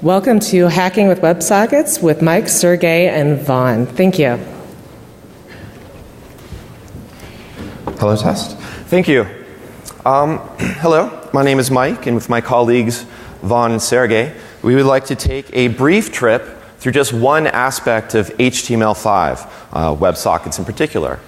Welcome to Hacking with WebSockets with Mike, Sergey, and Vaughn. Thank you. Hello, test. Thank you. Hello, my name is Mike, and with my colleagues Vaughn and Sergey, we would like to take a brief trip through just one aspect of HTML5, WebSockets in particular.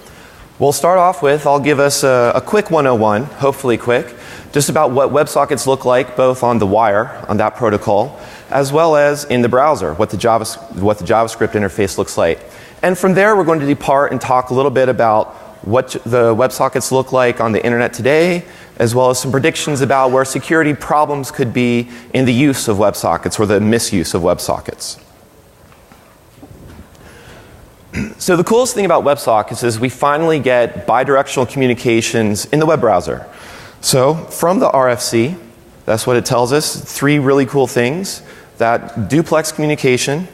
We'll start off with, I'll give us a quick 101, hopefully quick, just about what WebSockets look like both on the wire, on that protocol, as well as in the browser, what the JavaScript interface looks like. And from there, we're going to depart and talk a little bit about what the WebSockets look like on the internet today, as well as some predictions about where security problems could be in the use of WebSockets or the misuse of WebSockets. So the coolest thing about WebSockets is we finally get bidirectional communications in the web browser. So from the RFC, that's what it tells us, 3 really cool things. That duplex communication,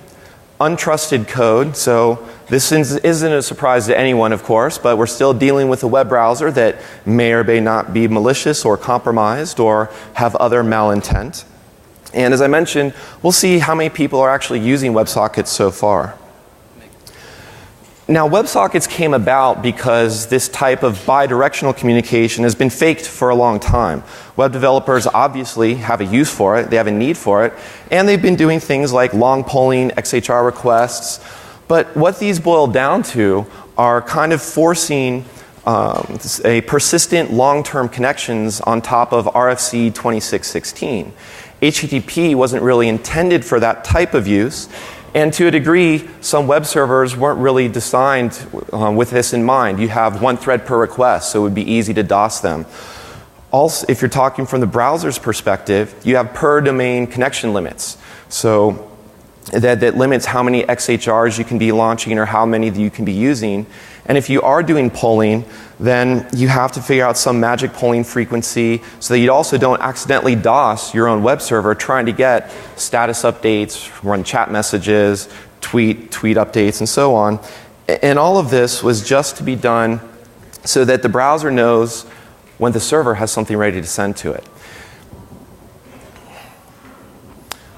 untrusted code, so this isn't a surprise to anyone, of course, but we're still dealing with a web browser that may or may not be malicious or compromised or have other malintent. And as I mentioned, we'll see how many people are actually using WebSockets so far. Now, WebSockets came about because this type of bidirectional communication has been faked for a long time. Web developers obviously have a use for it, they have a need for it, and they've been doing things like long polling, XHR requests. But what these boil down to are kind of forcing a persistent long-term connections on top of RFC 2616. HTTP wasn't really intended for that type of use. And to a degree, some web servers weren't really designed with this in mind. You have 1 thread per request, so it would be easy to DOS them. Also, if you're talking from the browser's perspective, you have per domain connection limits. So that limits how many XHRs you can be launching or how many that you can be using. And if you are doing polling, then you have to figure out some magic polling frequency so that you also don't accidentally DOS your own web server trying to get status updates, run chat messages, tweet updates, and so on. And all of this was just to be done so that the browser knows when the server has something ready to send to it.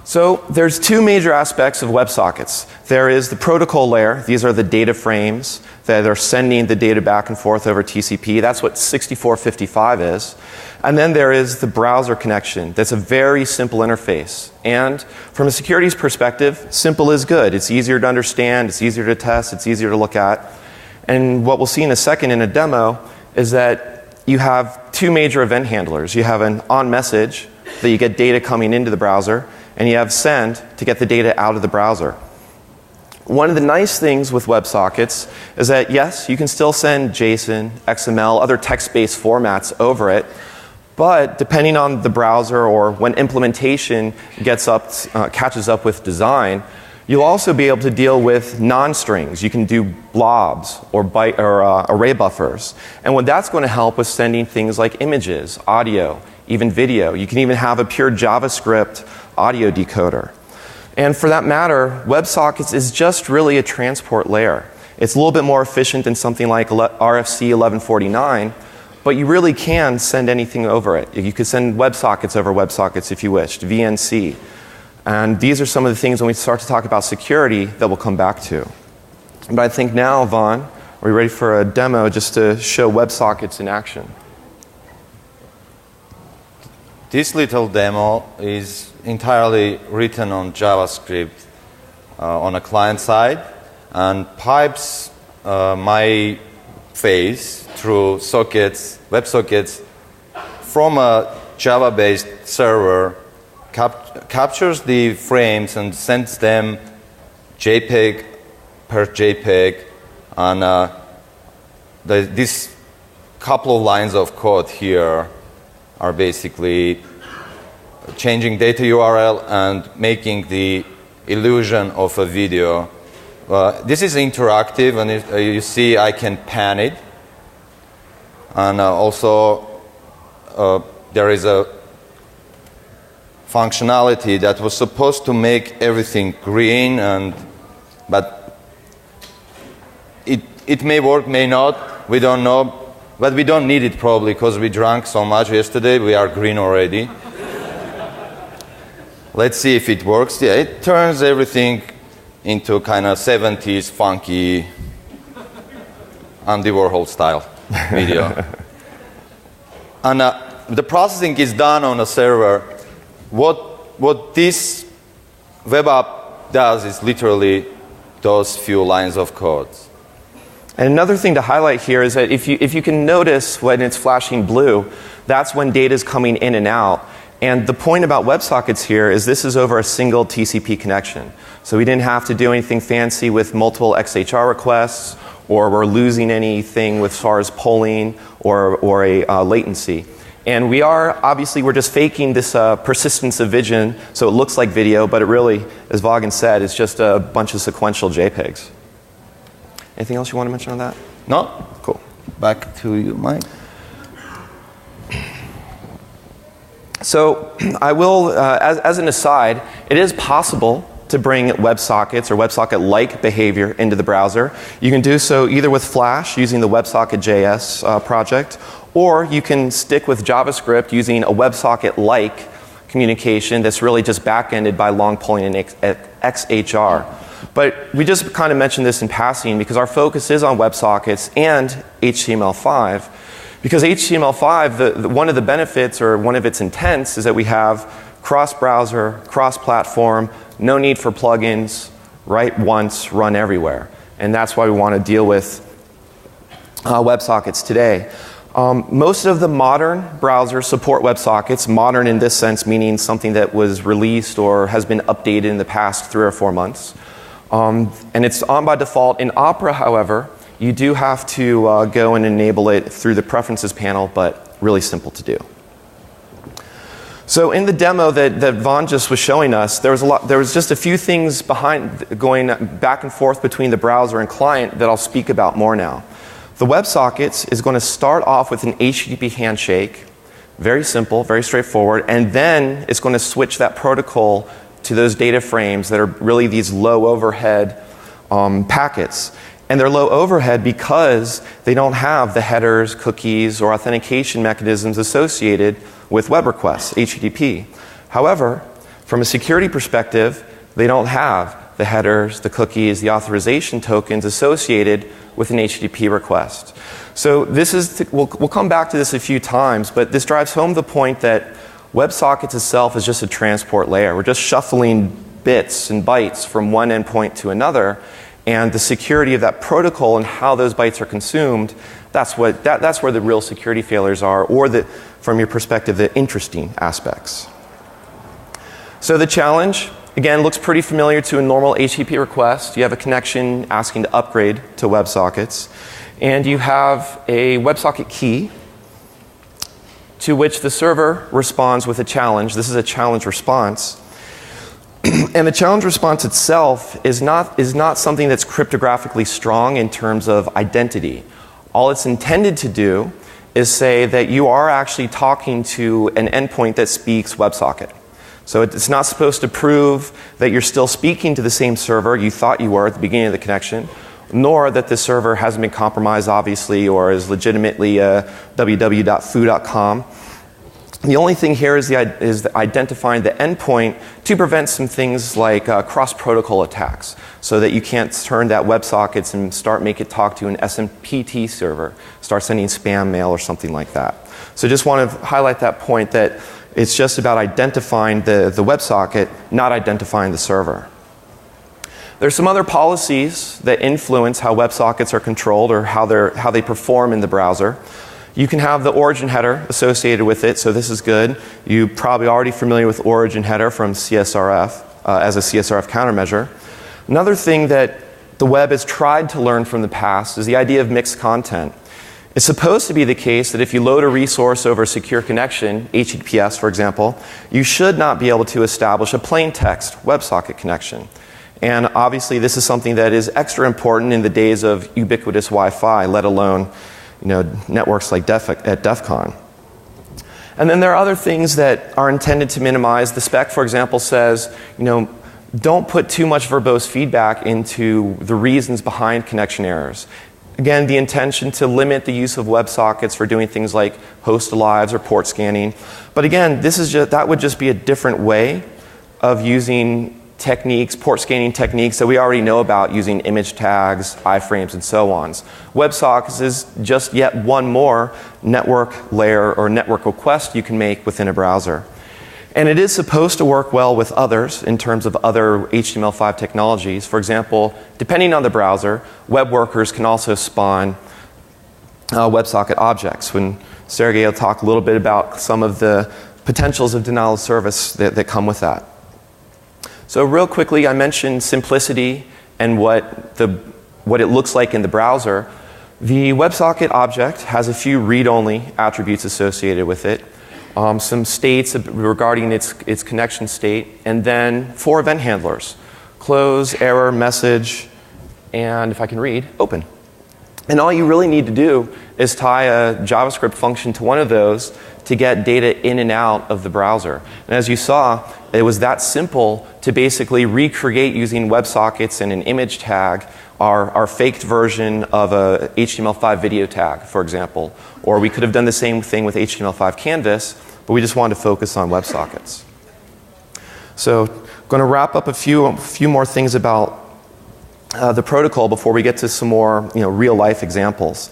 So there's 2 major aspects of WebSockets. There is the protocol layer. These are the data frames that are sending the data back and forth over TCP. That's what 6455 is. And then there is the browser connection. That's a very simple interface. And from a security's perspective, simple is good. It's easier to understand, it's easier to test, it's easier to look at. And what we'll see in a second in a demo is that you have 2 major event handlers. You have an on message that you get data coming into the browser, and you have send to get the data out of the browser. One of the nice things with WebSockets is that, yes, you can still send JSON, XML, other text-based formats over it, but depending on the browser or when implementation catches up with design, you'll also be able to deal with non-strings. You can do blobs or array buffers. And what that's going to help with sending things like images, audio, even video. You can even have a pure JavaScript audio decoder. And for that matter, WebSockets is just really a transport layer. It's a little bit more efficient than something like RFC 1149, but you really can send anything over it. You could send WebSockets over WebSockets if you wished, VNC. And these are some of the things when we start to talk about security that we'll come back to. But I think now, Vaughn, are we ready for a demo just to show WebSockets in action? This little demo is entirely written on JavaScript on a client side and pipes my face through sockets, WebSockets from a Java-based server, captures the frames and sends them JPEG per JPEG, and this couple of lines of code here are basically changing data URL and making the illusion of a video. This is interactive, and you see I can pan it. And also there is a functionality that was supposed to make everything green, but it may work, may not, we don't know. But we don't need it probably because we drank so much yesterday, we are green already. Let's see if it works. Yeah, it turns everything into kind of 70s funky Andy Warhol style video. And the processing is done on a server. What this web app does is literally those few lines of code. And another thing to highlight here is that if you can notice when it's flashing blue, that's when data is coming in and out. And the point about WebSockets here is this is over a single TCP connection. So we didn't have to do anything fancy with multiple XHR requests, or we're losing anything with as far as polling or a latency. And we're just faking this persistence of vision, so it looks like video, but it really, as Vaughan said, is just a bunch of sequential JPEGs. Anything else you want to mention on that? No? Cool. Back to you, Mike. So I will, as an aside, it is possible to bring WebSockets or WebSocket-like behavior into the browser. You can do so either with Flash using the WebSocket.js project, or you can stick with JavaScript using a WebSocket-like communication that's really just back-ended by long polling and XHR. But we just kind of mentioned this in passing because our focus is on WebSockets and HTML5. Because HTML5, one of the benefits or one of its intents is that we have cross-browser, cross-platform, no need for plugins, write once, run everywhere. And that's why we want to deal with WebSockets today. Most of the modern browsers support WebSockets, modern in this sense meaning something that was released or has been updated in the past 3 or 4 months. And it's on by default. In Opera, however, you do have to go and enable it through the preferences panel, but really simple to do. So in the demo that Vaughn just was showing us, there was just a few things behind going back and forth between the browser and client that I'll speak about more now. The WebSockets is going to start off with an HTTP handshake, very simple, very straightforward, and then it's going to switch that protocol to those data frames that are really these low overhead packets. And they're low overhead because they don't have the headers, cookies, or authentication mechanisms associated with web requests, HTTP. However, from a security perspective, they don't have the headers, the cookies, the authorization tokens associated with an HTTP request. So this is, we'll come back to this a few times, but this drives home the point that WebSockets itself is just a transport layer. We're just shuffling bits and bytes from one endpoint to another. And the security of that protocol and how those bytes are consumed, that's where the real security failures are, or from your perspective, the interesting aspects. So the challenge, again, looks pretty familiar to a normal HTTP request. You have a connection asking to upgrade to WebSockets. And you have a WebSocket key to which the server responds with a challenge. This is a challenge response. And the challenge response itself is not something that's cryptographically strong in terms of identity. All it's intended to do is say that you are actually talking to an endpoint that speaks WebSocket. So it's not supposed to prove that you're still speaking to the same server you thought you were at the beginning of the connection, nor that the server hasn't been compromised, obviously, or is legitimately www.foo.com. The only thing here is identifying the endpoint to prevent some things like cross-protocol attacks, so that you can't turn that WebSockets and make it talk to an SMPT server, start sending spam mail or something like that. So just want to highlight that point that it's just about identifying the WebSocket, not identifying the server. There's some other policies that influence how WebSockets are controlled or how they perform in the browser. You can have the origin header associated with it, so this is good. You're probably already familiar with origin header from CSRF as a CSRF countermeasure. Another thing that the web has tried to learn from the past is the idea of mixed content. It's supposed to be the case that if you load a resource over a secure connection, HTTPS for example, you should not be able to establish a plain text WebSocket connection. And obviously this is something that is extra important in the days of ubiquitous Wi-Fi, let alone networks like at DEF CON. And then there are other things that are intended to minimize. The spec, for example, says, don't put too much verbose feedback into the reasons behind connection errors. Again, the intention to limit the use of WebSockets for doing things like host alives or port scanning. But again, that would just be a different way of using techniques, port scanning techniques that we already know about using image tags, iframes, and so on. WebSockets is just yet one more network layer or network request you can make within a browser. And it is supposed to work well with others in terms of other HTML5 technologies. For example, depending on the browser, web workers can also spawn WebSocket objects. When Sergey will talk a little bit about some of the potentials of denial of service that come with that. So real quickly, I mentioned simplicity and what it looks like in the browser. The WebSocket object has a few read-only attributes associated with it, some states regarding its connection state, and then 4 event handlers: close, error, message, and if I can read, open. And all you really need to do is tie a JavaScript function to one of those to get data in and out of the browser. And as you saw, it was that simple to basically recreate using WebSockets and an image tag our faked version of a HTML5 video tag, for example. Or we could have done the same thing with HTML5 canvas, but we just wanted to focus on WebSockets. So I'm going to wrap up a few more things about the protocol before we get to some more real-life examples.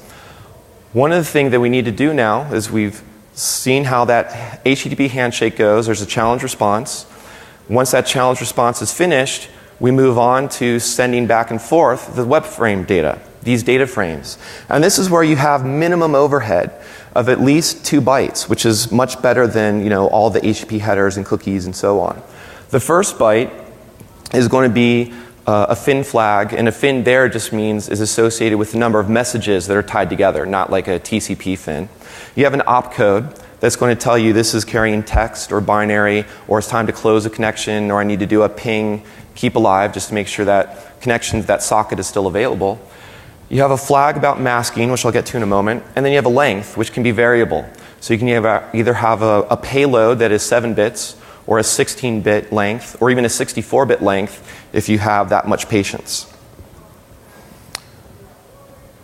One of the things that we need to do now is we've seen how that HTTP handshake goes. There's a challenge response. Once that challenge response is finished, we move on to sending back and forth the web frame data, these data frames. And this is where you have minimum overhead of at least 2 bytes, which is much better than all the HTTP headers and cookies and so on. The first byte is going to be a fin flag, and a fin there just means is associated with the number of messages that are tied together, not like a TCP fin. You have an opcode that's going to tell you this is carrying text or binary, or it's time to close a connection, or I need to do a ping, keep alive, just to make sure that connection, that socket is still available. You have a flag about masking, which I'll get to in a moment, and then you have a length, which can be variable. So you can either have a payload that is 7 bits, or a 16-bit length, or even a 64-bit length if you have that much patience.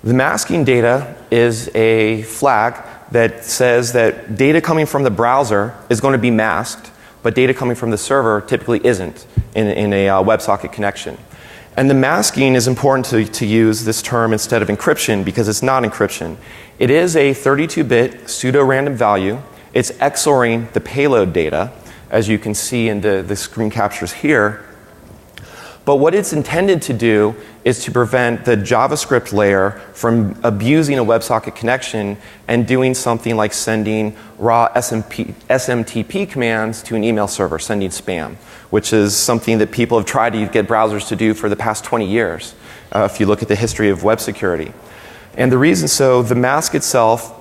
The masking data is a flag that says that data coming from the browser is going to be masked, but data coming from the server typically isn't in a WebSocket connection. And the masking is important to use this term instead of encryption because it's not encryption. It is a 32-bit pseudo-random value. It's XORing the payload data, as you can see in the screen captures here. But what it's intended to do is to prevent the JavaScript layer from abusing a WebSocket connection and doing something like sending raw SMTP commands to an email server, sending spam, which is something that people have tried to get browsers to do for the past 20 years, if you look at the history of web security. And the reason so, the mask itself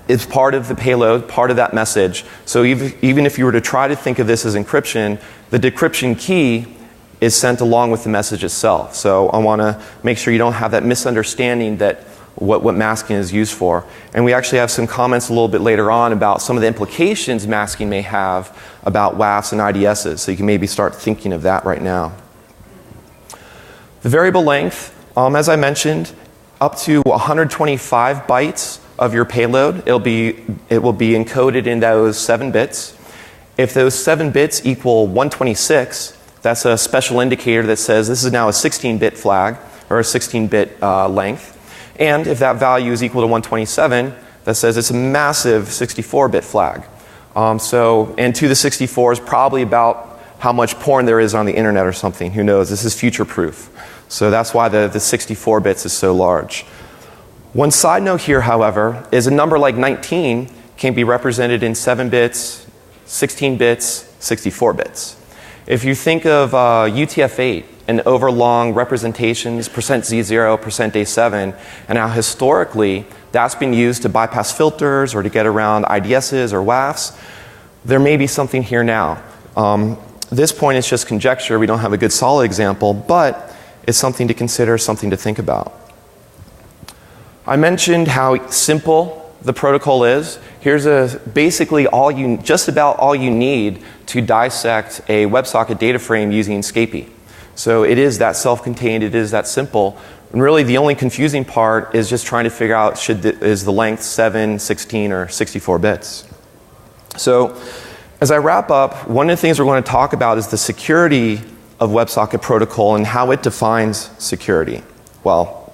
is part of the payload, part of that message. So even if you were to try to think of this as encryption, the decryption key is sent along with the message itself. So I want to make sure you don't have that misunderstanding that what masking is used for. And we actually have some comments a little bit later on about some of the implications masking may have about WAFs and IDSs. So you can maybe start thinking of that right now. The variable length, as I mentioned, up to 125 bytes of your payload. It will be encoded in those 7 bits. If those 7 bits equal 126, that's a special indicator that says this is now a 16-bit flag, or a 16-bit length. And if that value is equal to 127, that says it's a massive 64-bit flag. And 2 to the 64 is probably about how much porn there is on the internet or something. Who knows? This is future-proof. So that's why the 64 bits is so large. One side note here, however, is a number like 19 can be represented in 7 bits, 16 bits, 64 bits. If you think of UTF-8 and overlong representations, %Z0, %A7, and how historically that's been used to bypass filters or to get around IDSs or WAFs, there may be something here now. This point is just conjecture. We don't have a good solid example, but it's something to consider, something to think about. I mentioned how simple the protocol is. Here's basically just about all you need to dissect a WebSocket data frame using Scapy. So it is that self-contained, it is that simple. And really the only confusing part is just trying to figure out is the length 7, 16, or 64 bits. So As I wrap up, one of the things we're going to talk about is the security of WebSocket protocol and how it defines security. Well,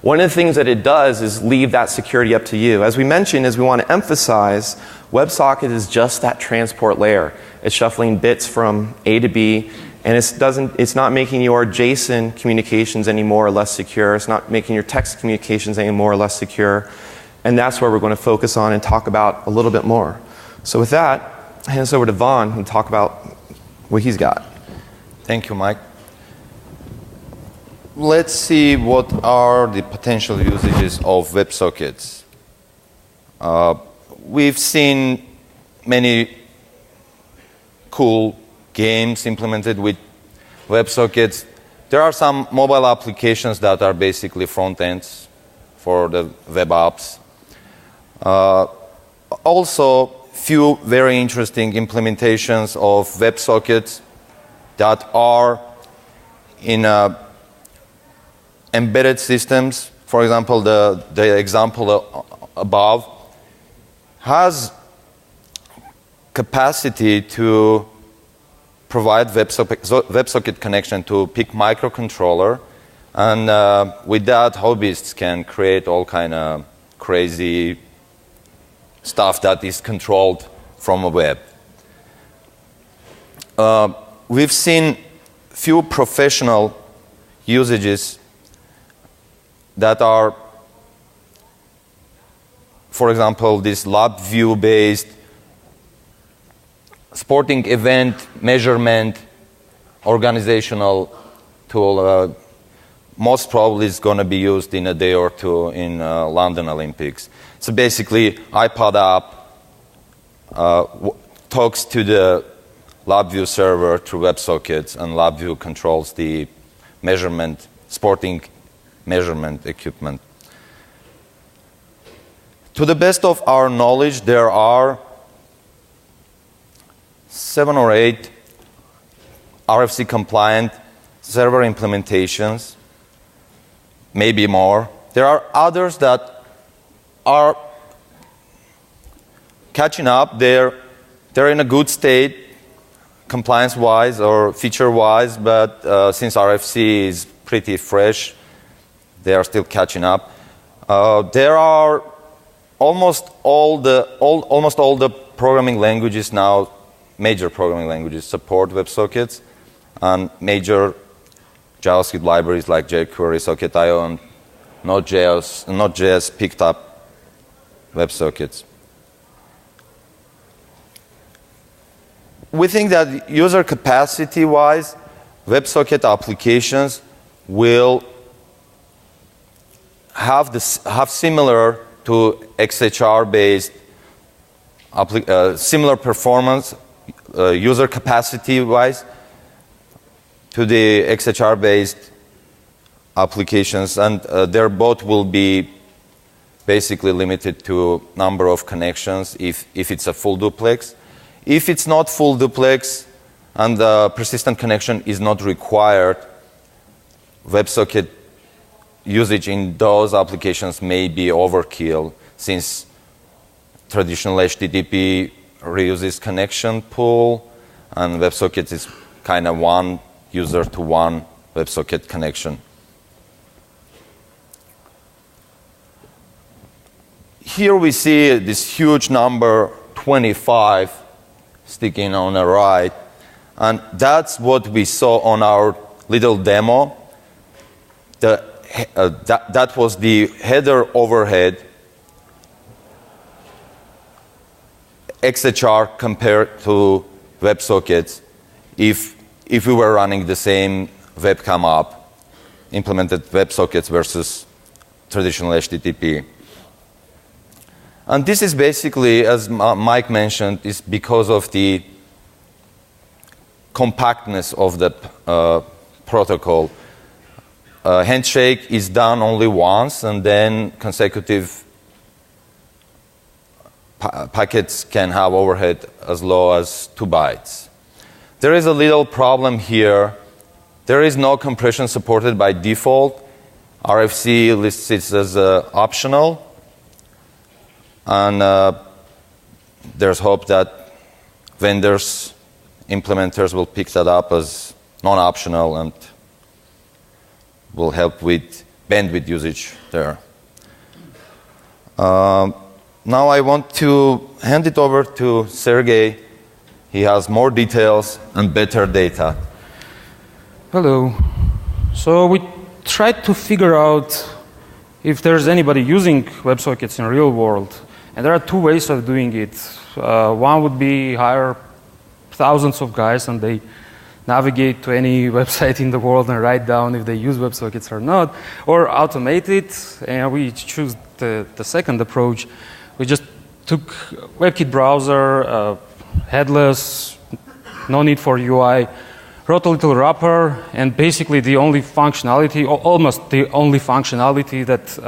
one of the things that it does is leave that security up to you. As we mentioned, we want to emphasize WebSocket is just that transport layer. It's shuffling bits from A to B, and it's not making your JSON communications any more or less secure. It's not making your text communications any more or less secure. And that's where we're going to focus on and talk about a little bit more. So with that, I'll hand this over to Vaughn and talk about what he's got. Thank you, Mike. Let's see what are the potential usages of WebSockets. We've seen many cool games implemented with WebSockets. There are some mobile applications that are basically front ends for the web apps. Also, few very interesting implementations of WebSockets that are in embedded systems. For example, the example above has capacity to provide WebSocket connection to PIC microcontroller, and with that, hobbyists can create all kind of crazy stuff that is controlled from a web. We've seen few professional usages that are, for example, this LabVIEW based sporting event measurement organizational tool. Most probably is going to be used in a day or two in London Olympics. So basically, iPad app talks to the LabVIEW server through WebSockets, and LabVIEW controls the measurement, sporting measurement equipment. To the best of our knowledge, there are 7 or 8 RFC compliant server implementations, maybe more. There are others that are catching up. They're in a good state, compliance-wise or feature-wise, but since RFC is pretty fresh, they are still catching up. There are almost all the programming languages now, major programming languages support WebSockets, and major JavaScript libraries like jQuery, Socket.io, and Node.js picked up WebSockets. We think that user capacity-wise, WebSocket applications will have similar to XHR-based similar performance user capacity-wise to the XHR-based applications, and their both will be basically limited to number of connections if it's a full duplex. If it's not full duplex and the persistent connection is not required, WebSocket usage in those applications may be overkill, since traditional HTTP reuses connection pool, and WebSocket is kind of one user to one WebSocket connection. Here we see this huge number 25 sticking on the right, and that's what we saw on our little demo. That was the header overhead XHR compared to WebSockets if we were running the same webcam app, implemented WebSockets versus traditional HTTP. And this is basically, as Mike mentioned, is because of the compactness of the protocol. Handshake is done only once, and then consecutive packets can have overhead as low as 2 bytes. There is a little problem here. There is no compression supported by default. RFC lists it as optional. And there's hope that vendors, implementers will pick that up as non-optional and will help with bandwidth usage there. Now I want to hand it over to Sergey. He has more details and better data. Hello. So we tried to figure out if there's anybody using WebSockets in real world. And there are two ways of doing it. One would be hire thousands of guys and they navigate to any website in the world and write down if they use WebSockets or not, or automate it, and we choose the second approach. We just took WebKit browser, headless, no need for UI, wrote a little wrapper, and basically the only functionality, or almost the only functionality that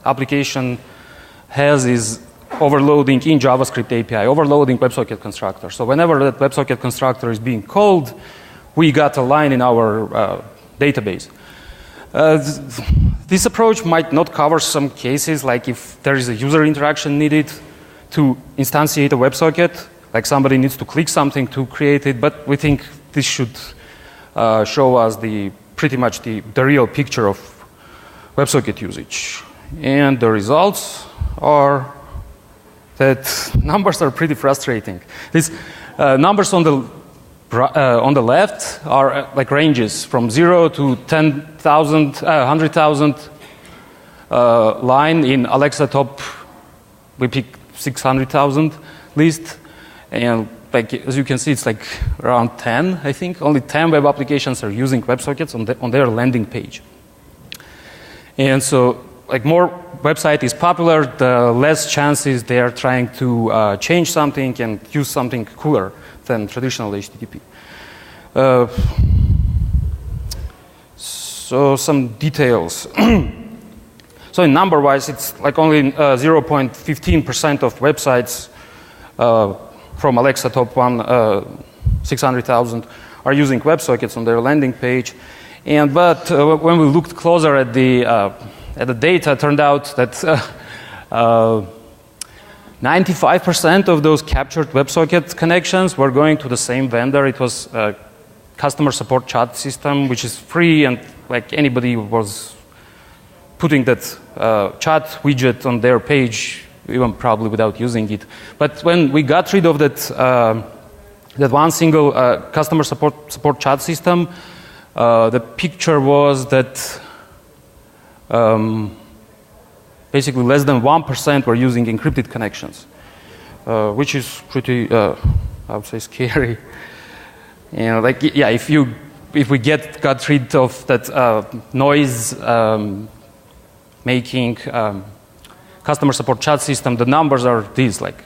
application has is overloading in JavaScript API, overloading WebSocket constructor. So whenever that WebSocket constructor is being called, we got a line in our database. This approach might not cover some cases, like if there is a user interaction needed to instantiate a WebSocket, like somebody needs to click something to create it, but we think this should show us pretty much the real picture of WebSocket usage. And the results are that numbers are pretty frustrating. These numbers on the left are like ranges from 0 to 10,000, 100,000 line. In Alexa top, we pick 600,000 list. And like, as you can see, it's like around 10, I think. Only 10 web applications are using WebSockets on their landing page. And so, like, more website is popular, the less chances they are trying to change something and use something cooler than traditional HTTP. So some details. So in number-wise, it's like only 0.15% of websites from Alexa top 600,000 are using WebSockets on their landing page. But when we looked closer at the data, it turned out that 95% of those captured WebSocket connections were going to the same vendor. It was a customer support chat system, which is free, and like anybody was putting that chat widget on their page, even probably without using it. But when we got rid of that one single customer support chat system, the picture was that basically less than 1% were using encrypted connections, which is pretty, I would say, scary. Like, yeah, if we got rid of that noise making customer support chat system, the numbers are these. Like,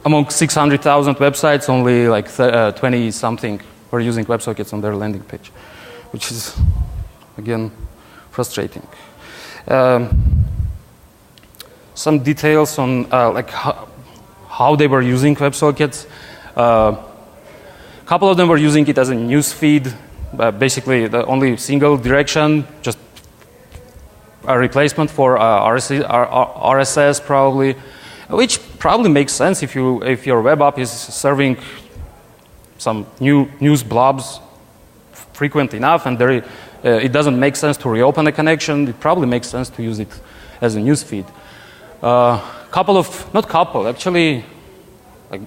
among 600,000 websites, only like 20 something were using WebSockets on their landing page, which is again frustrating. Some details on like how they were using WebSockets. A couple of them were using it as a news feed, basically the only single direction, just a replacement for RSS probably, which probably makes sense if your web app is serving some news blobs frequent enough, and it doesn't make sense to reopen a connection. It probably makes sense to use it as a news feed. Actually, like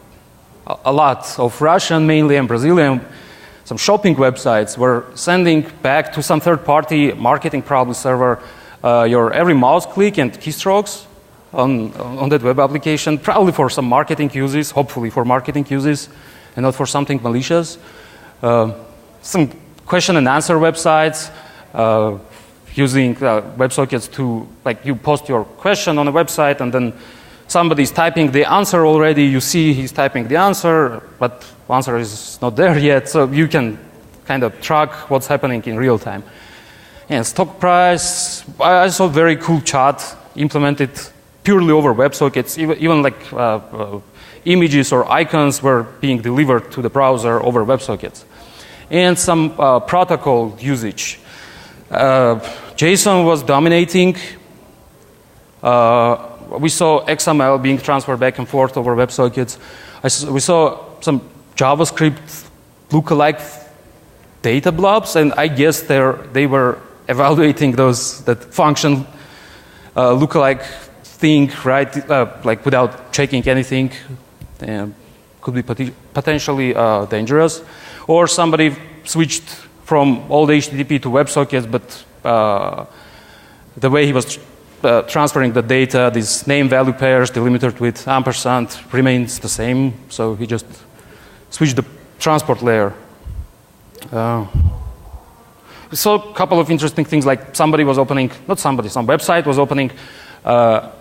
a lot of Russian mainly and Brazilian, some shopping websites were sending back to some third-party marketing probably server your every mouse click and keystrokes on that web application, probably for some marketing uses, hopefully for marketing uses, and not for something malicious. Some question and answer websites using WebSockets to, like, you post your question on a website and then somebody's typing the answer already. You see he's typing the answer, but the answer is not there yet, so you can kind of track what's happening in real time. And stock price, I saw very cool chart implemented purely over WebSockets, even like images or icons were being delivered to the browser over WebSockets. And some protocol usage. JSON was dominating. we saw XML being transferred back and forth over WebSockets. We saw some JavaScript lookalike data blobs, and I guess they were evaluating that function lookalike thing, right? Like without checking anything, could be potentially dangerous. Or somebody switched from old HTTP to WebSockets, but the way he was transferring the data, these name-value pairs delimited with ampersand remains the same, so he just switched the transport layer. We saw a couple of interesting things, like some website was opening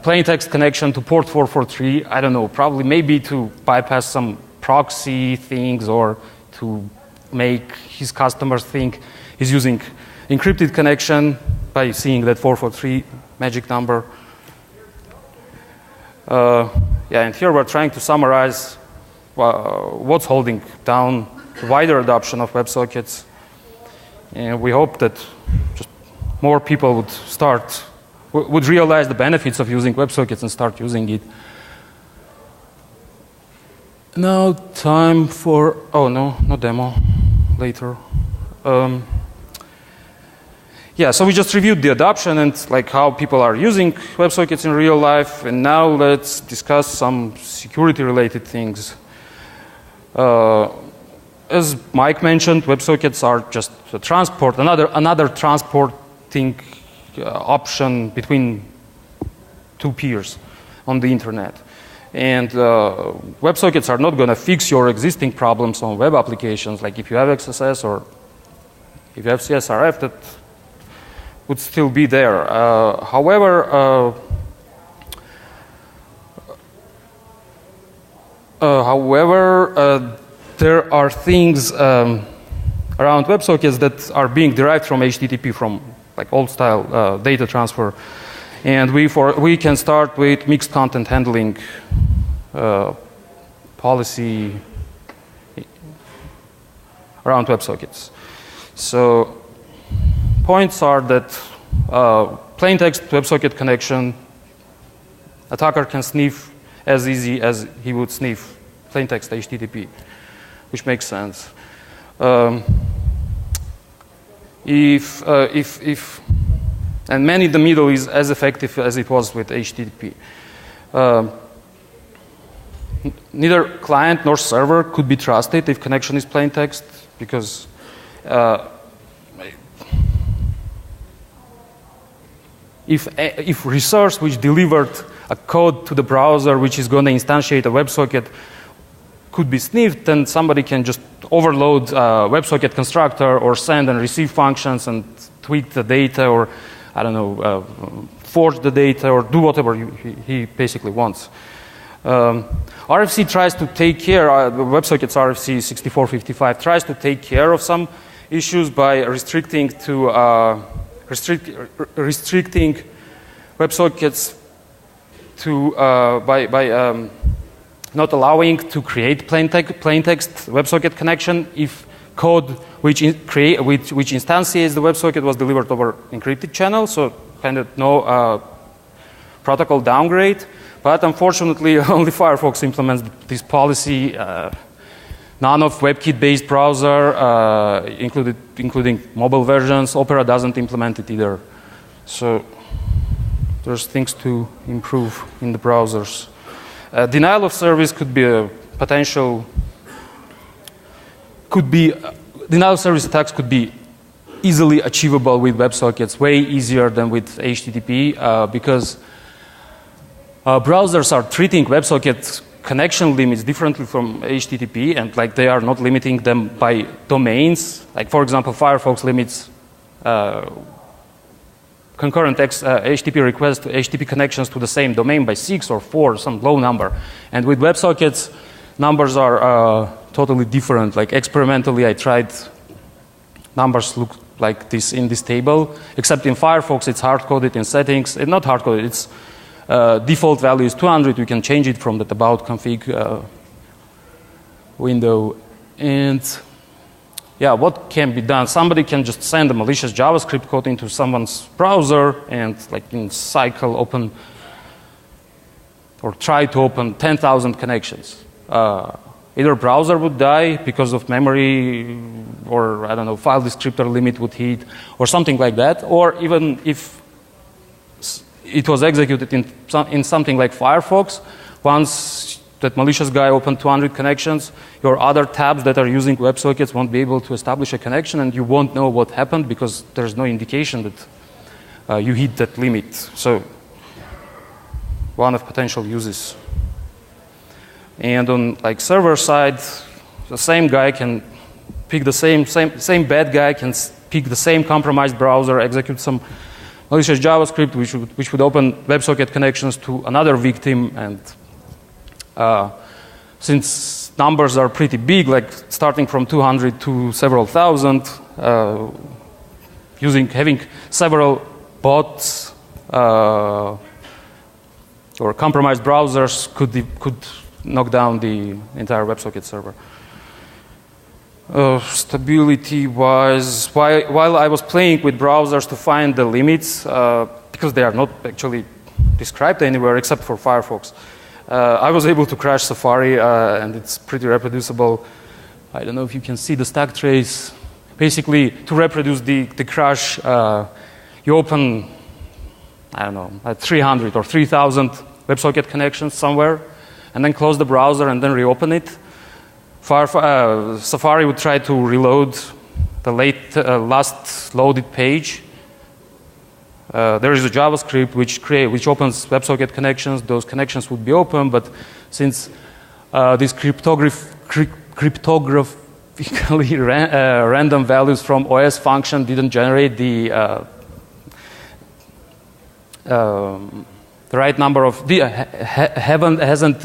plain text connection to port 443. I don't know, probably maybe to bypass some proxy things or to make his customers think he's using encrypted connection by seeing that 443 magic number. And here we're trying to summarize what's holding down the wider adoption of WebSockets. And we hope that just more people would realize the benefits of using WebSockets and start using it. Now time for, no demo, later. So we just reviewed the adoption and like how people are using WebSockets in real life, and now let's discuss some security-related things. As Mike mentioned, WebSockets are just a transport, another transporting option between two peers on the internet. And WebSockets are not going to fix your existing problems on web applications, like if you have XSS or if you have CSRF, that would still be there. However, there are things around WebSockets that are being derived from HTTP, from like old-style data transfer, and we can start with mixed content handling policy around WebSockets. So points are that plain text WebSocket connection, attacker can sniff as easy as he would sniff plain text HTTP, which makes sense. And man in the middle is as effective as it was with HTTP. Neither client nor server could be trusted if connection is plain text, because if resource which delivered a code to the browser which is going to instantiate a WebSocket could be sniffed, then somebody can just overload WebSocket constructor or send and receive functions and tweak the data, or I don't know, forge the data, or do whatever he basically wants. RFC tries to take care, WebSockets RFC 6455 tries to take care of some issues by restricting WebSockets to by not allowing to create plain text WebSocket connection if code which instantiates the WebSocket was delivered over encrypted channel, so kind of no protocol downgrade. But unfortunately, only Firefox implements this policy. None of WebKit-based browser, including mobile versions, Opera doesn't implement it either. So there's things to improve in the browsers. Denial of service could be a potential. Denial of service attacks could be easily achievable with WebSockets, way easier than with HTTP, because browsers are treating WebSocket connection limits differently from HTTP, and like they are not limiting them by domains. Like for example, Firefox limits concurrent HTTP requests to HTTP connections to the same domain by 6 or 4, some low number. And with WebSockets, numbers are totally different. Like experimentally, I tried numbers look like this in this table, except in Firefox, it's hard-coded in settings. It's not hard-coded, it's default value is 200. We can change it from that about config window. And yeah, what can be done? Somebody can just send a malicious JavaScript code into someone's browser and like in cycle open or try to open 10,000 connections. Either browser would die because of memory, or I don't know, file descriptor limit would hit, or something like that. Or even if it was executed in something like Firefox, once that malicious guy opened 200 connections, your other tabs that are using WebSockets won't be able to establish a connection, and you won't know what happened because there's no indication that you hit that limit. So one of potential uses. And on like server side, the same guy can pick the same bad guy can pick the same compromised browser, execute some malicious JavaScript, which would open WebSocket connections to another victim. And since numbers are pretty big, like starting from 200 to several thousand, having several bots or compromised browsers could knock down the entire WebSocket server. Stability-wise, while I was playing with browsers to find the limits, because they are not actually described anywhere except for Firefox, I was able to crash Safari, and it's pretty reproducible. I don't know if you can see the stack trace. Basically, to reproduce the crash, you open, I don't know, 300 or 3,000 WebSocket connections somewhere, and then close the browser and then reopen it. Safari would try to reload the last loaded page. There is a JavaScript which opens WebSocket connections. Those connections would be open, but since these cryptographically random values from OS function didn't generate the right number of hasn't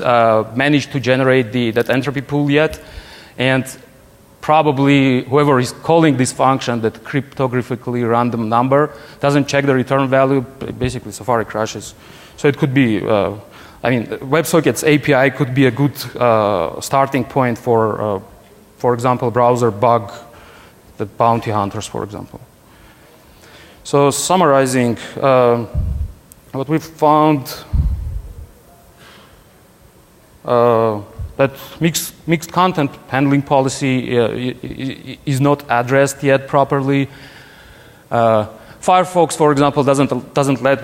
managed to generate that entropy pool yet, and probably whoever is calling this function, that cryptographically random number, doesn't check the return value. Basically, Safari crashes. So it could be, WebSockets API could be a good starting point for example, browser bug, the bounty hunters, for example. So summarizing. What we found that mixed content handling policy is not addressed yet properly. Firefox, for example, doesn't let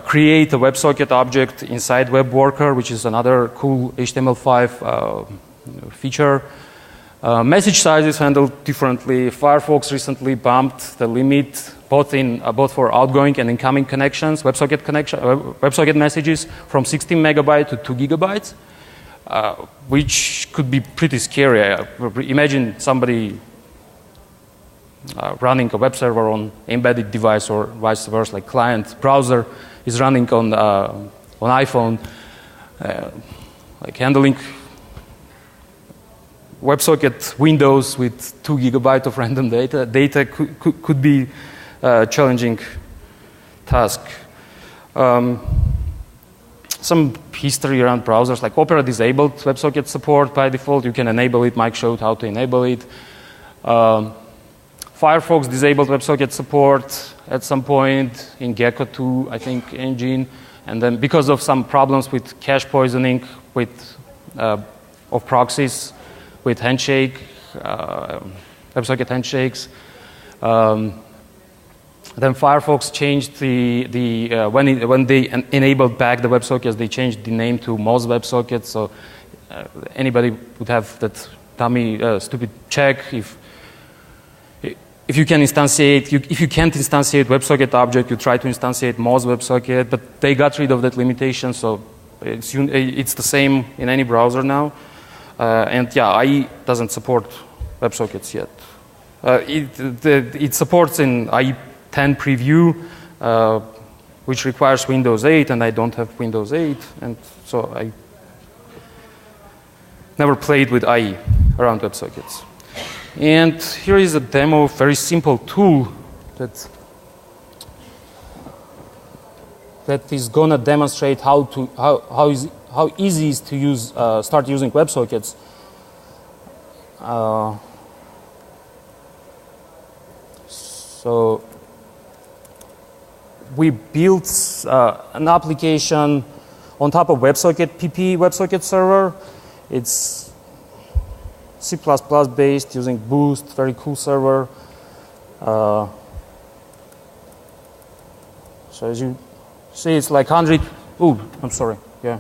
create a WebSocket object inside WebWorker, which is another cool HTML5 feature. Message size is handled differently. Firefox recently bumped the limit both for outgoing and incoming connections, WebSocket messages, from 16 megabytes to 2 gigabytes, which could be pretty scary. Imagine somebody running a web server on embedded device, or vice versa, like client browser is running on iPhone, like handling WebSocket windows with 2 gigabytes of random data could be a challenging task. Some history around browsers, like Opera disabled WebSocket support by default. You can enable it. Mike showed how to enable it. Firefox disabled WebSocket support at some point in Gecko 2, I think, engine. And then because of some problems with cache poisoning of proxies, with handshake, WebSocket handshakes. Then Firefox changed when they enabled back the WebSockets, they changed the name to Moz WebSockets. So anybody would have that dummy stupid check if you can instantiate. If you can't instantiate WebSocket object, you try to instantiate Moz WebSocket. But they got rid of that limitation, so it's the same in any browser now. And yeah, IE doesn't support WebSockets yet. It supports in IE 10 preview, which requires Windows 8, and I don't have Windows 8, and so I never played with IE around WebSockets. And here is a demo, very simple tool that is gonna demonstrate how easy it is to use, start using WebSockets. So we built an application on top of WebSocket, PP WebSocket server. It's C++ based using Boost, very cool server. So as you see, it's like 100. Ooh, I'm sorry. Yeah.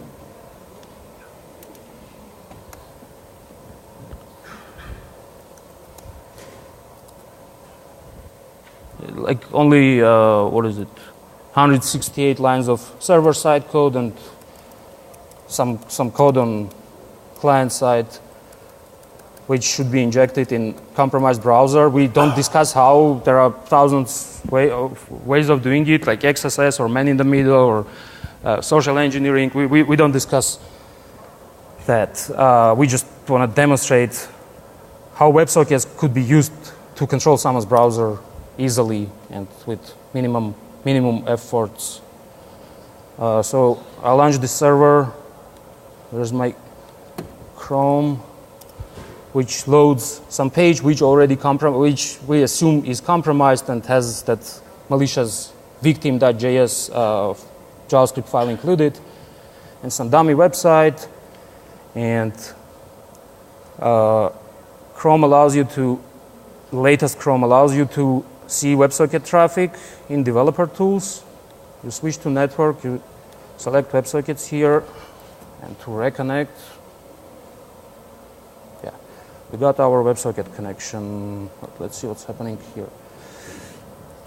Like only, what is it? 168 lines of server-side code and some code on client side, which should be injected in compromised browser. We don't discuss how. There are thousands ways of doing it, like XSS or man in the middle or social engineering. We don't discuss that. We just want to demonstrate how WebSockets could be used to control someone's browser easily and with minimum efforts. So I'll launch the server. There's my Chrome, which loads some page which which we assume is compromised and has that malicious victim.js JavaScript file included, and some dummy website. And latest Chrome allows you to see WebSocket traffic in developer tools. You switch to network, you select WebSockets here, and to reconnect. Yeah, we got our WebSocket connection. Let's see what's happening here.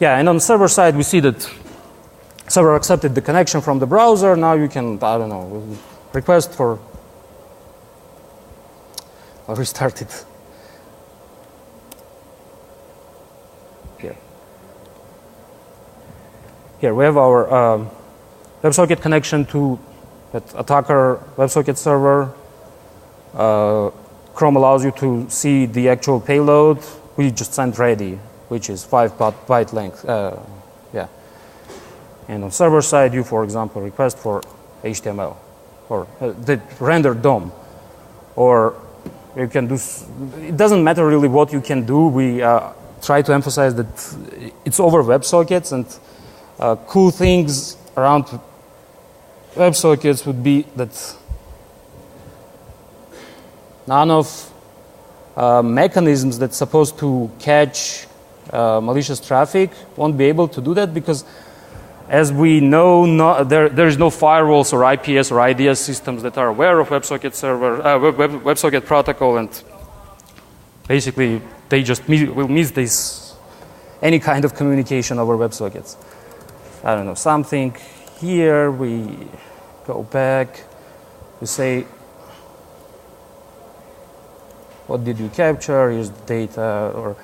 Yeah, and on the server side, we see that server accepted the connection from the browser. Now you can, I don't know, request for, I'll restart it. Here we have our WebSocket connection to that attacker WebSocket server. Chrome allows you to see the actual payload. We just sent ready, which is 5 byte length. Yeah. And on server side, you, for example, request for HTML or the rendered DOM. Or you can do, it doesn't matter really what you can do. We try to emphasize that it's over WebSockets, and cool things around WebSockets would be that none of mechanisms that's supposed to catch malicious traffic won't be able to do that, because as we know, there is no firewalls or IPS or IDS systems that are aware of WebSocket server, WebSocket protocol, and basically they just will miss any kind of communication over WebSockets. I don't know, something here, we go back, we say, what did you capture, here's the data, or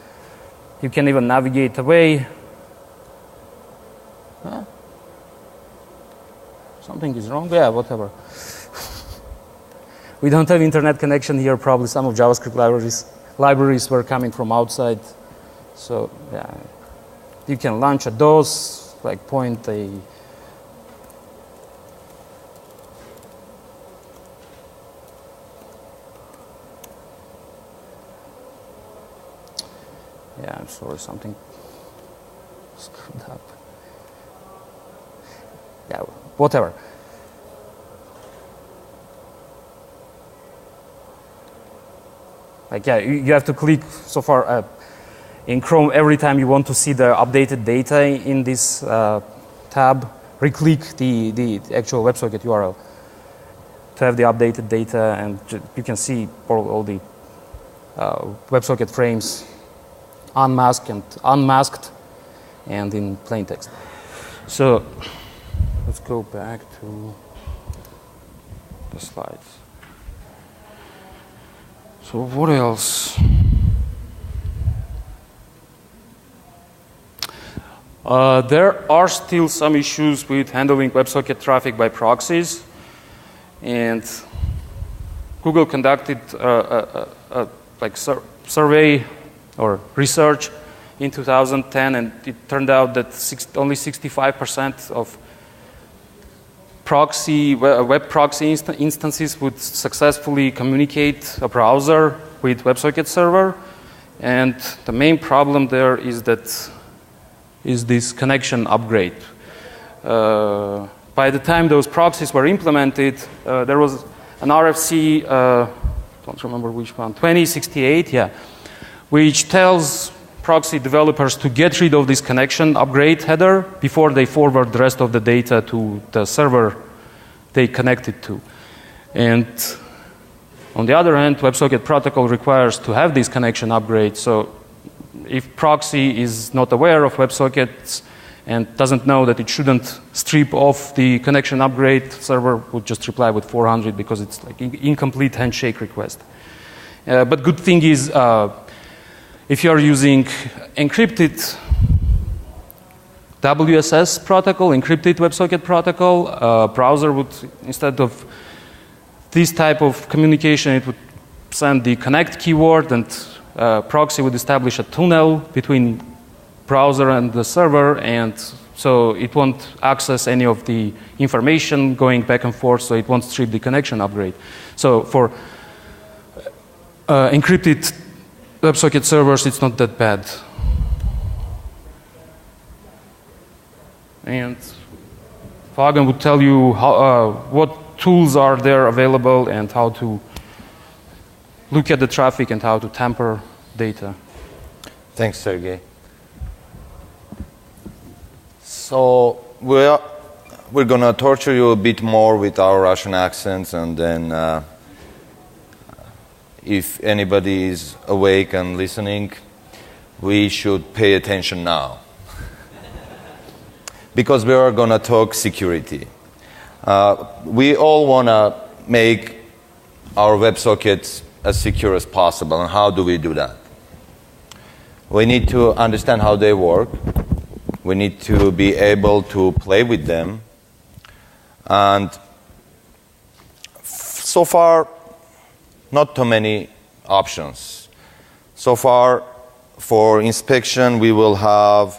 you can even navigate away. Huh? Something is wrong, yeah, whatever. We don't have internet connection here, probably some of JavaScript libraries were coming from outside. So yeah, you can launch a DOS, like point a yeah, I'm sorry, something screwed up. Yeah, whatever. Like, yeah, you have to click so far in Chrome every time you want to see the updated data in this tab. Re-click the actual WebSocket URL to have the updated data, and you can see all the WebSocket frames unmasked and in plain text. So let's go back to the slides. So what else? There are still some issues with handling WebSocket traffic by proxies, and Google conducted a survey or research in 2010, and it turned out that only 65% of web proxy instances would successfully communicate a browser with WebSocket server, and the main problem there is this connection upgrade. by the time those proxies were implemented, there was an RFC, don't remember which one, 2068, yeah, which tells proxy developers to get rid of this connection upgrade header before they forward the rest of the data to the server they connected to. And on the other hand, WebSocket protocol requires to have this connection upgrade. So if proxy is not aware of WebSockets and doesn't know that it shouldn't strip off the connection upgrade, server would just reply with 400 because it's like incomplete handshake request. But good thing is, if you're using encrypted WSS protocol, encrypted WebSocket protocol, browser would, instead of this type of communication, it would send the connect keyword, and proxy would establish a tunnel between browser and the server, and so it won't access any of the information going back and forth, so it won't strip the connection upgrade. So for encrypted WebSocket servers, it's not that bad. And Fagan would tell you how, what tools are there available and how to look at the traffic and how to tamper data. Thanks, Sergey. So we're going to torture you a bit more with our Russian accents, and then if anybody is awake and listening, we should pay attention now. Because we are going to talk security. We all want to make our WebSockets as secure as possible. And how do we do that? We need to understand how they work. We need to be able to play with them. And so far, not too many options. So far, for inspection, we will have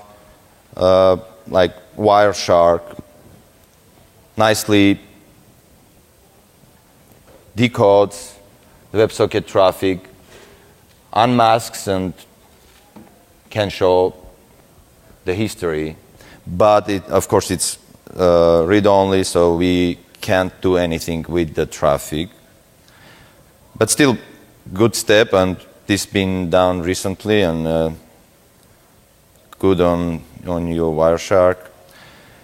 like Wireshark nicely decodes the WebSocket traffic, unmasks, and can show the history. But of course, it's read-only, so we can't do anything with the traffic. But still, good step, and this been done recently, and good on your Wireshark.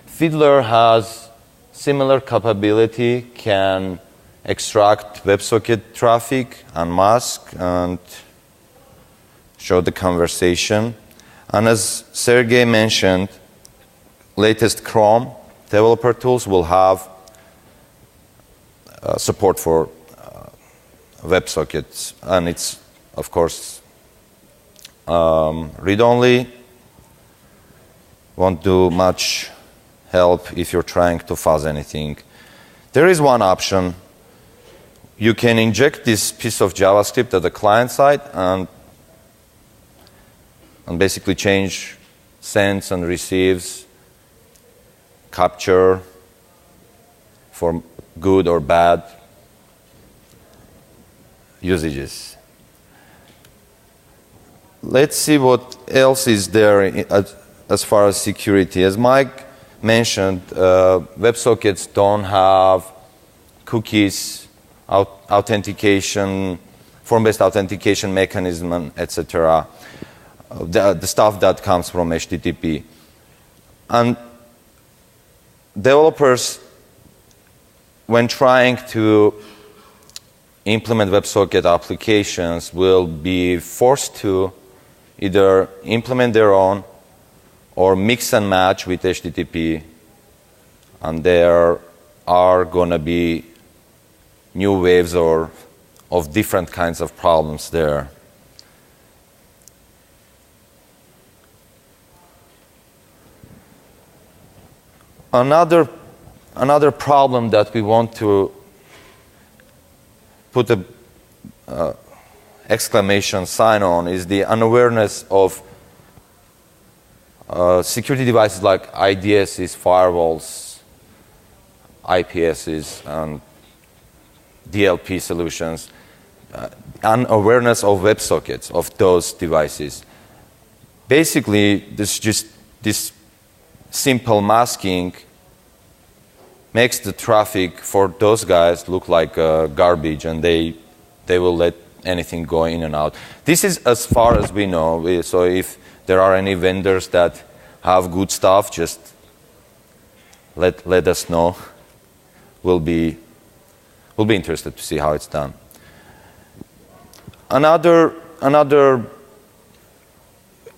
Fiddler has similar capability, can extract WebSocket traffic, unmask, and show the conversation. And as Sergey mentioned, latest Chrome developer tools will have support for WebSockets, and it's, of course, read-only. Won't do much help if you're trying to fuzz anything. There is one option. You can inject this piece of JavaScript at the client side and basically change sends and receives, capture for good or bad usages. Let's see what else is there as far as security. As Mike mentioned, WebSockets don't have cookies, authentication, form-based authentication mechanism, etc. The stuff that comes from HTTP. And developers, when trying to implement WebSocket applications, will be forced to either implement their own or mix and match with HTTP, and there are going to be new waves of different kinds of problems there. Another problem that we want to put an exclamation sign on is the unawareness of security devices like IDSs, firewalls, IPSs, and DLP solutions, unawareness of WebSockets, of those devices. Basically, this simple masking makes the traffic for those guys look like garbage, and they will let anything go in and out. This is as far as we know. So if there are any vendors that have good stuff, just let us know. We'll be interested to see how it's done. Another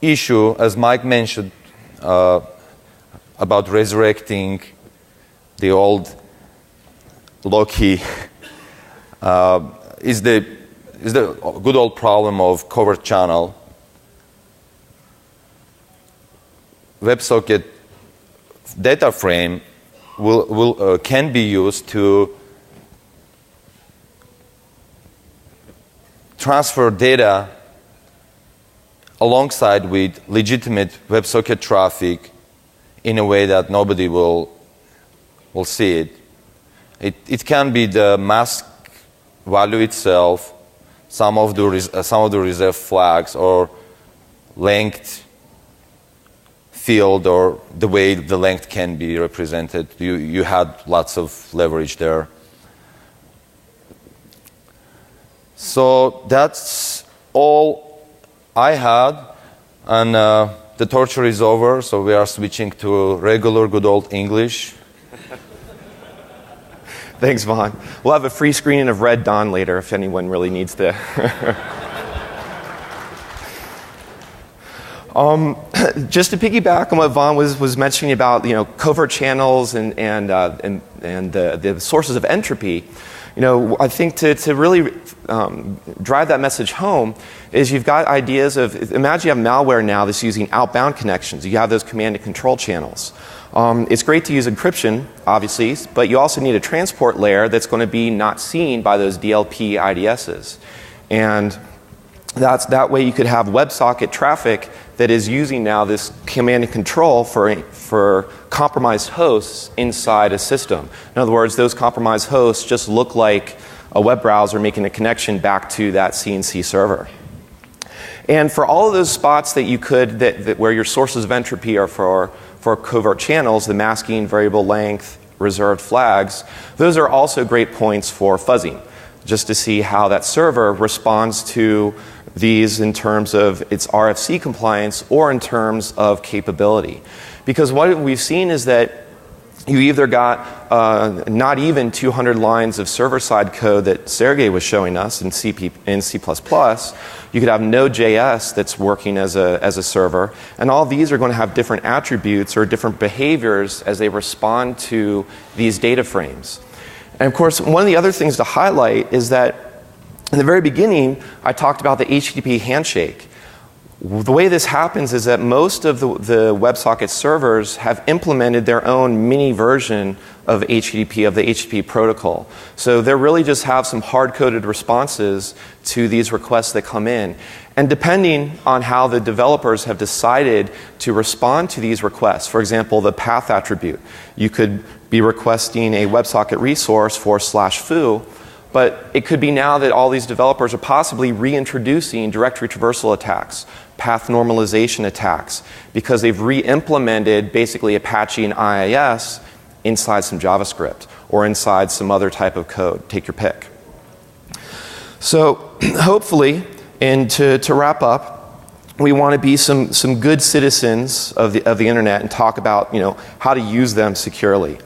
issue, as Mike mentioned, about resurrecting the old Loki, is the good old problem of covert channel. WebSocket data frame can be used to transfer data alongside with legitimate WebSocket traffic in a way that nobody will see it. It can be the mask value itself, some of the reserved flags, or length field, or the way the length can be represented. You had lots of leverage there. So that's all I had, and the torture is over, so we are switching to regular good old English. Thanks, Vaughn. We'll have a free screening of Red Dawn later if anyone really needs to. Just to piggyback on what Vaughn was mentioning about covert channels and the sources of entropy, I think to really drive that message home is you've got ideas of, imagine you have malware now that's using outbound connections. You have those command and control channels. It's great to use encryption, obviously, but you also need a transport layer that's going to be not seen by those DLP IDSs. And that way you could have WebSocket traffic that is using now this command and control for compromised hosts inside a system. In other words, those compromised hosts just look like a web browser making a connection back to that CNC server. And for all of those spots that you could, where your sources of entropy are for covert channels, the masking, variable length, reserved flags, those are also great points for fuzzing, just to see how that server responds to these in terms of its RFC compliance or in terms of capability. Because what we've seen is that you either got not even 200 lines of server-side code that Sergey was showing us in C++. You could have Node.js that's working as a server, and all these are going to have different attributes or different behaviors as they respond to these data frames. And of course, one of the other things to highlight is that in the very beginning, I talked about the HTTP handshake. The way this happens is that most of the WebSocket servers have implemented their own mini version of HTTP, of the HTTP protocol. So they really just have some hard-coded responses to these requests that come in. And depending on how the developers have decided to respond to these requests, for example, the path attribute, you could be requesting a WebSocket resource /foo, but it could be now that all these developers are possibly reintroducing directory traversal attacks, path normalization attacks, because they've re-implemented basically Apache and IIS inside some JavaScript or inside some other type of code. Take your pick. So hopefully, and to wrap up, we want to be some good citizens of the internet and talk about how to use them securely.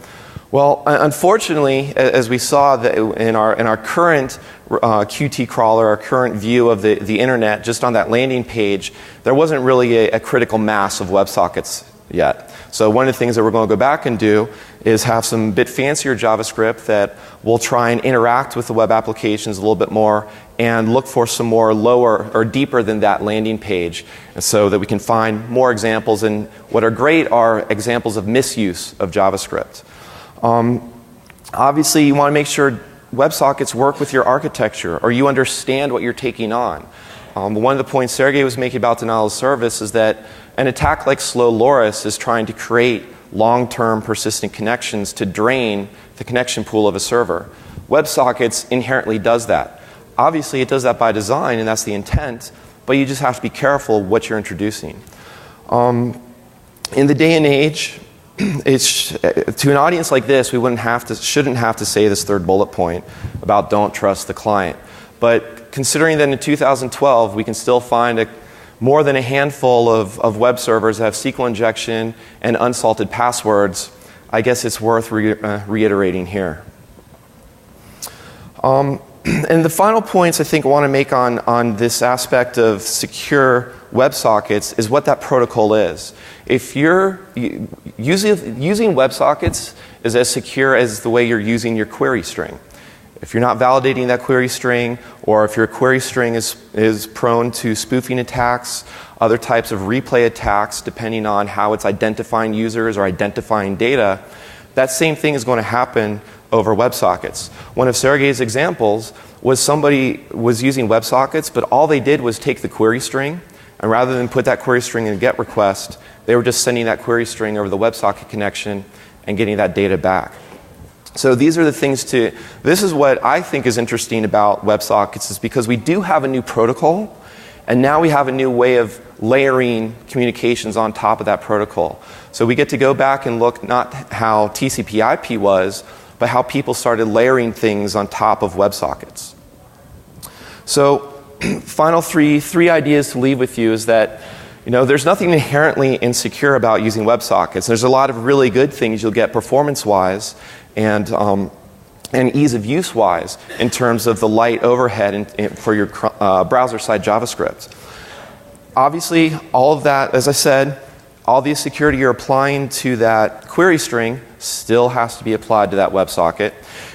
Well, unfortunately, as we saw in our current Qt crawler, our current view of the internet, just on that landing page, there wasn't really a critical mass of WebSockets yet. So one of the things that we're going to go back and do is have some bit fancier JavaScript that will try and interact with the web applications a little bit more and look for some more lower or deeper than that landing page, and so that we can find more examples. And what are great are examples of misuse of JavaScript. Obviously, you want to make sure WebSockets work with your architecture, or you understand what you're taking on. One of the points Sergey was making about denial of service is that an attack like Slow Loris is trying to create long-term persistent connections to drain the connection pool of a server. WebSockets inherently does that. Obviously, it does that by design, and that's the intent, but you just have to be careful what you're introducing. In the day and age to an audience like this, we shouldn't have to say this third bullet point about don't trust the client. But considering that in 2012 we can still find more than a handful of web servers that have SQL injection and unsalted passwords, I guess it's worth reiterating here. And the final points I think I want to make on this aspect of secure WebSockets is what that protocol is. If you're using WebSockets is as secure as the way you're using your query string. If you're not validating that query string, or if your query string is prone to spoofing attacks, other types of replay attacks, depending on how it's identifying users or identifying data, that same thing is going to happen over WebSockets. One of Sergey's examples was somebody was using WebSockets, but all they did was take the query string, and rather than put that query string in a GET request, they were just sending that query string over the WebSocket connection and getting that data back. So these are the things this is what I think is interesting about WebSockets, is because we do have a new protocol, and now we have a new way of layering communications on top of that protocol. So we get to go back and look not how TCP/IP was, but how people started layering things on top of WebSockets. So final three ideas to leave with you is that there's nothing inherently insecure about using WebSockets. There's a lot of really good things you'll get performance-wise and ease of use-wise in terms of the light overhead for your browser-side JavaScript. Obviously, all of that, as I said, all the security you're applying to that query string still has to be applied to that WebSocket.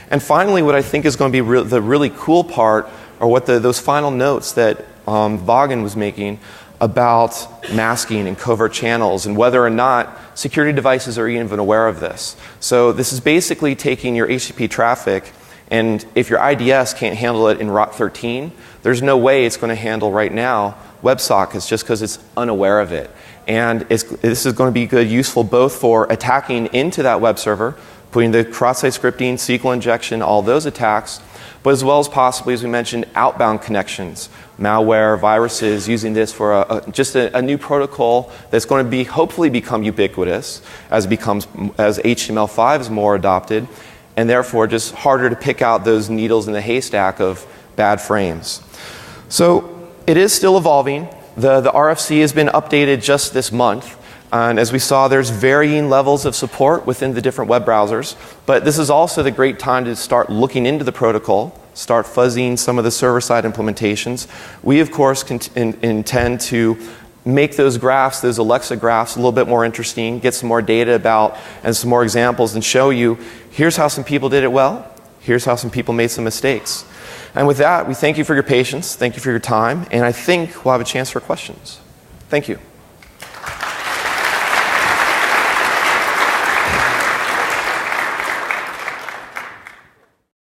And finally, what I think is going to be the really cool part are what those final notes that Vaughan was making about masking and covert channels and whether or not security devices are even aware of this. So this is basically taking your HTTP traffic, and if your IDS can't handle it in ROT 13, there's no way it's going to handle right now WebSockets just because it's unaware of it. And this is going to be good, useful both for attacking into that web server, putting the cross-site scripting, SQL injection, all those attacks, but as well as possibly, as we mentioned, outbound connections, malware, viruses, using this for just a new protocol that's going to hopefully become ubiquitous as HTML5 is more adopted, and therefore just harder to pick out those needles in the haystack of bad frames. So it is still evolving. The RFC has been updated just this month. And as we saw, there's varying levels of support within the different web browsers. But this is also the great time to start looking into the protocol, start fuzzing some of the server-side implementations. We, of course, intend to make those graphs, those Alexa graphs, a little bit more interesting, get some more data about and some more examples, and show you, here's how some people did it well, here's how some people made some mistakes. And with that, we thank you for your patience, thank you for your time, and I think we'll have a chance for questions. Thank you.